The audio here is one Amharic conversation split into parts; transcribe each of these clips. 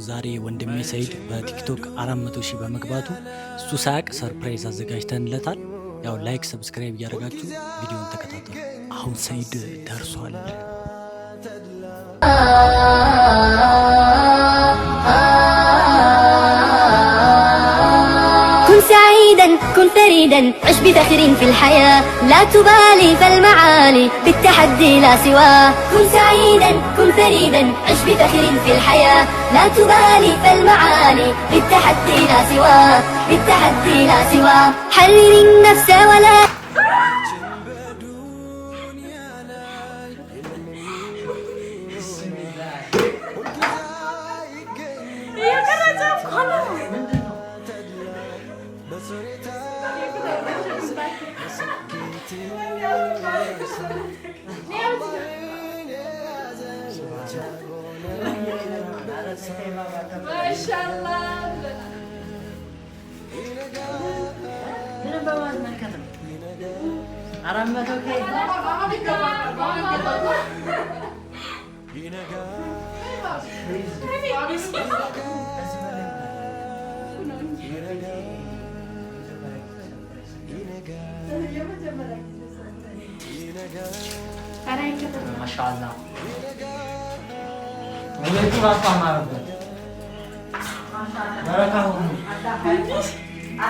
ዛሬ ወንድሜ ሰይድ በቲክቶክ 400 ሺህ በመግባቱ እሱ ሳያቅ ሰርፕራይዝ አዘጋጅተንለታል። ያው ላይክ ሰብስክራይብ እያደረጋችሁ ቪዲዮን ተከታተሉ። አሁን ሰይድ ደርሷል። سعيدا كن فريدا عش بفخر في الحياة لا تبالي فالمعالي بالتحدي لا سواه كن سعيدا كن فريدا عش بفخر في الحياة لا تبالي فالمعالي بالتحدي لا سواه بالتحدي لا سواه حرر النفس ولا ما شاء الله من بواد من كتب عرمته كيف ما شاء الله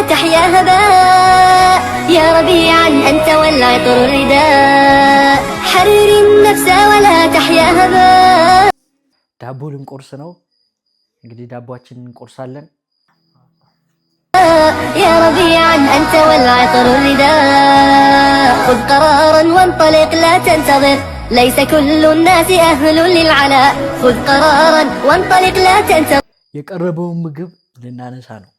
تحيا هباء يا ربيعا أنت والعطر الرداء حرر النفس ولا تحيا هباء ዳቦ ልንቆርስ ነው እንግዲህ ዳቦአችንን እንቆርሳለን። يا ربيعا أنت والعطر الرداء خذ قرارا وانطلق لا تنتظر ليس كل الناس أهل للعلاء خذ قرارا وانطلق لا تنتظر የቀረበውን ምግብ ልናነሳ ነው።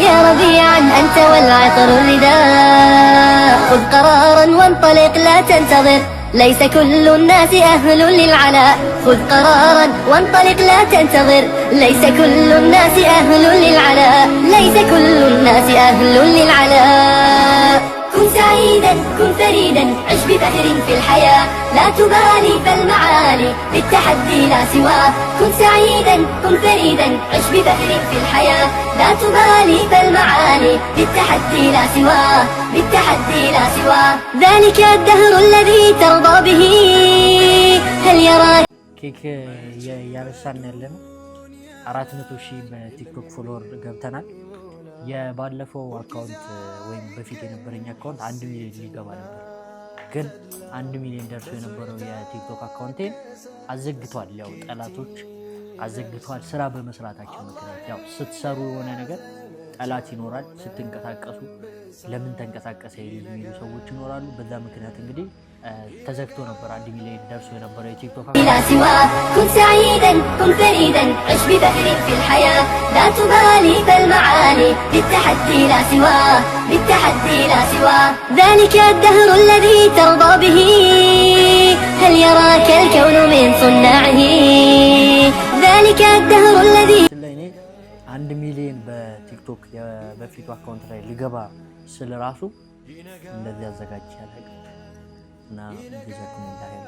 يا ربيعا أنت والعطر الرداء خذ قرارا وانطلق لا تنتظر ليس كل الناس أهل للعلاء خذ قرارا وانطلق لا تنتظر ليس كل الناس أهل للعلاء ليس كل الناس أهل للعلاء كن سعيدا كن فريدا عش بفخر في الحياة لا تبالي فالمعالي بالتحدي لا سواه كن سعيدا كن فريدا عش بفخر في الحياة لا تبالي فالمعالي بالتحدي لا سواه بالتحدي لا سواه ذلك الدهر الذي ترضى به هل يراك ኬክ ያነሳን ያለነው 400 ሺህ በቲክቶክ ፎሎወር ገብተናል። የባለፈው አካውንት ወይም በፊት የነበረኝ አካውንት 1 ሚሊዮን ሊገባ ነበር፣ ግን 1 ሚሊዮን ደርሶ የነበረው የቲክቶክ አካውንቴን አዘግቷል። ያው ጠላቶች አዘግቷል ስራ በመስራታቸው ምክንያት። ያው ስትሰሩ የሆነ ነገር ጠላት ይኖራል፣ ስትንቀሳቀሱ ለምን ተንቀሳቀሰ የሚሉ ሰዎች ይኖራሉ። በዛ ምክንያት እንግዲህ ተዘግቶ ነበር 1 ሚሊዮን ደርሶ የነበረው የቲክቶክ لا سواه كن سعيدا كن فريدا عش بفخر في الحياة لا تبالي فالمعالي بالتحدي لا سواه بالتحدي لا سواه ذلك الدهر الذي ترضى به هل يراك الكون من صناعه ذلك الدهر الذي 1 ሚሊዮን በቲክቶክ በፊቱ አካውንት ላይ ሊገባ ስለራሱ እንደዚህ አዘጋጅ ያለቀ እና ቢዘኩም እንዳይል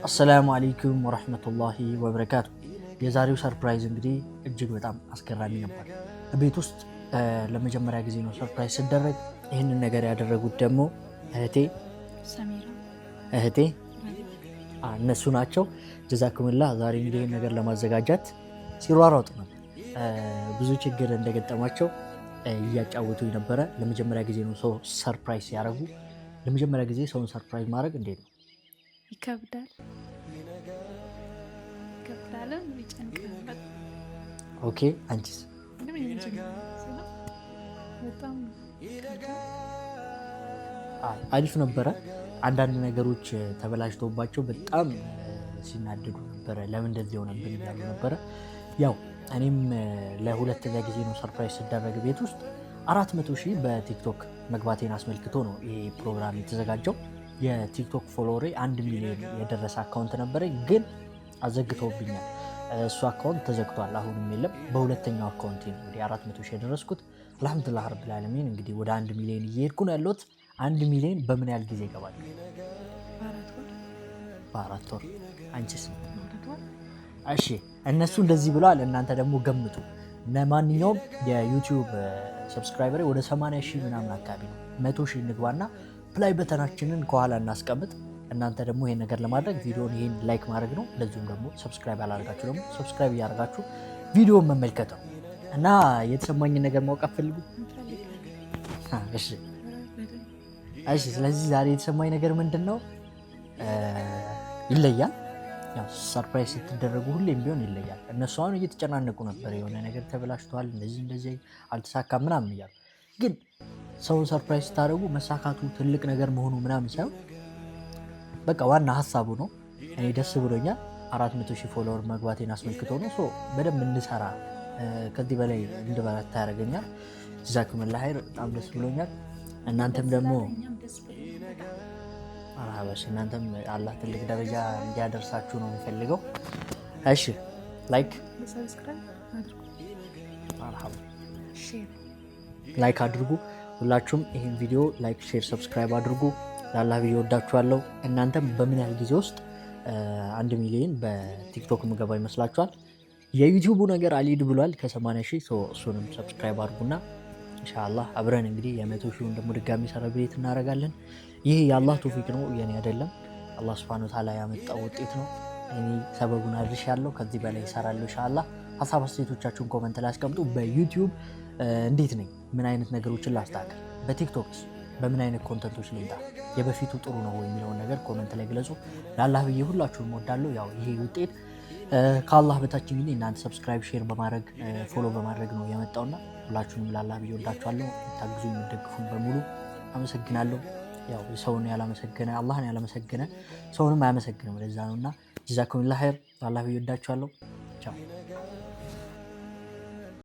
አሰላሙ አለይኩም ወራህመቱላሂ ወበረካቱ። የዛሬው ሰርፕራይዝ እንግዲህ እጅግ በጣም አስገራሚ ነበር። ቤት ውስጥ ለመጀመሪያ ጊዜ ነው ሰርፕራይዝ ሲደረግ። ይህንን ነገር ያደረጉት ደግሞ እህቴ ሰሚራ እህቴ እነሱ ናቸው። ጀዛኩሙላህ። ዛሬ እንግዲህ ነገር ለማዘጋጃት ሲሯሯጡ ነበር። ብዙ ችግር እንደገጠማቸው እያጫወቱኝ ነበረ። ለመጀመሪያ ጊዜ ነው ሰው ሰርፕራይዝ ያደረጉ። ለመጀመሪያ ጊዜ ሰውን ሰርፕራይዝ ማድረግ እንዴት ነው? ይከብዳል፣ ይጨንቃል። ኦኬ፣ አንቺስ? አሪፍ ነበረ። አንዳንድ ነገሮች ተበላሽተውባቸው በጣም ሲናደዱ ነበረ። ለምን እንደዚህ ሆነብን እያሉ ነበረ። ያው እኔም ለሁለተኛ ጊዜ ነው ሰርፕራይዝ ሲደረግ ቤት ውስጥ 400 ሺህ በቲክቶክ መግባቴን አስመልክቶ ነው ይሄ ፕሮግራም የተዘጋጀው። የቲክቶክ ፎሎወሬ 1 ሚሊዮን የደረሰ አካውንት ነበረኝ፣ ግን አዘግተውብኛል። እሱ አካውንት ተዘግቷል፣ አሁንም የለም። በሁለተኛው አካውንቴ ነው እንግዲህ 400 ሺህ የደረስኩት። አልሐምዱሊላህ ረብል ዓለሚን። እንግዲህ ወደ 1 ሚሊዮን እየሄድኩ ነው ያለሁት። 1 ሚሊዮን በምን ያህል ጊዜ ይገባል? በ4 ወር። አንቺስ? እሺ እነሱ እንደዚህ ብለዋል። እናንተ ደግሞ ገምቱ። ለማንኛውም የዩቲዩብ ሰብስክራይበር ወደ 80,000 ምናምን አካባቢ ነው። 100,000 እንግባና ፕላይ በተናችንን ከኋላ እናስቀምጥ። እናንተ ደግሞ ይሄን ነገር ለማድረግ ቪዲዮን ይሄን ላይክ ማድረግ ነው። እንደዚሁም ደግሞ ሰብስክራይብ ያላደረጋችሁ ደግሞ ሰብስክራይብ እያደረጋችሁ ቪዲዮን መመልከት ነው እና የተሰማኝን ነገር ማወቅ አትፈልጉ? እሺ ስለዚህ ዛሬ የተሰማኝ ነገር ምንድን ነው? ይለያል። ያው ሰርፕራይዝ ስትደረጉ ሁሌም ቢሆን ይለያል። እነሱ አሁን እየተጨናነቁ ነበር፣ የሆነ ነገር ተበላሽቷል፣ እንደዚህ አልተሳካም ምናምን እያሉ። ግን ሰውን ሰርፕራይዝ ስታደርጉ መሳካቱ ትልቅ ነገር መሆኑ ምናምን ሳይሆን በቃ ዋና ሀሳቡ ነው። እኔ ደስ ብሎኛል። 400,000 ፎሎወር መግባቴን አስመልክቶ ነው። በደንብ እንድሰራ ከዚህ በላይ እንድበረታ ያደርገኛል። ጀዛኩሙላህ ኸይር። በጣም ደስ ብሎኛል። እናንተም ደግሞ እናንተም አላህ ትልቅ ደረጃ እንዲያደርሳችሁ ነው የሚፈልገው። እሺ ላይክ አድርጉ። ሁላችሁም ይህን ቪዲዮ ላይክ፣ ሼር፣ ሰብስክራይብ አድርጉ። ለአላህ ብዬ ወዳችኋለሁ። እናንተም በምን ያህል ጊዜ ውስጥ 1 ሚሊዮን በቲክቶክ ምገባ ይመስላችኋል? የዩቲዩቡ ነገር አልሄድ ብሏል ከ80,000። እሱንም ሰብስክራይብ አድርጉና ኢንሻአላህ አብረን እንግዲህ የ100,000 ደግሞ ድጋሚ ሰለብሬት እናደርጋለን። ይህ የአላህ ቶፊቅ ነው፣ የኔ አይደለም። አላህ ሱብሓነሁ ወተዓላ ያመጣው ውጤት ነው። እኔ ሰበቡን አድርሻለሁ። ከዚህ በላይ እሰራለሁ ኢንሻአላህ። ሀሳብ አስተያየቶቻችሁን ኮመንት ላይ አስቀምጡ። በዩቲዩብ እንዴት ነኝ? ምን አይነት ነገሮችን ላስተካክል? በቲክቶክስ በምን አይነት ኮንተንቶች ልምጣ? የበፊቱ ጥሩ ነው የሚለውን ነገር ኮመንት ላይ ግለጹ። ለአላህ ብዬ ሁላችሁም እወዳለሁ። ያው ይሄ ውጤት ከአላህ በታች እንግዲህ እናንተ ሰብስክራይብ፣ ሼር በማድረግ ፎሎ በማድረግ ነው የመጣውና ሁላችሁንም ለአላህ ብዬ ወዳችኋለሁ። ታግዙ የምትደግፉን በሙሉ አመሰግናለሁ። ያው ሰውን ያላመሰገነ አላህን ያላመሰገነ ሰውንም አያመሰግንም። ለዛ ነውና ጀዛኩሙላህ ኸይር። ለአላህ ብዬ ወዳችኋለሁ። ቻው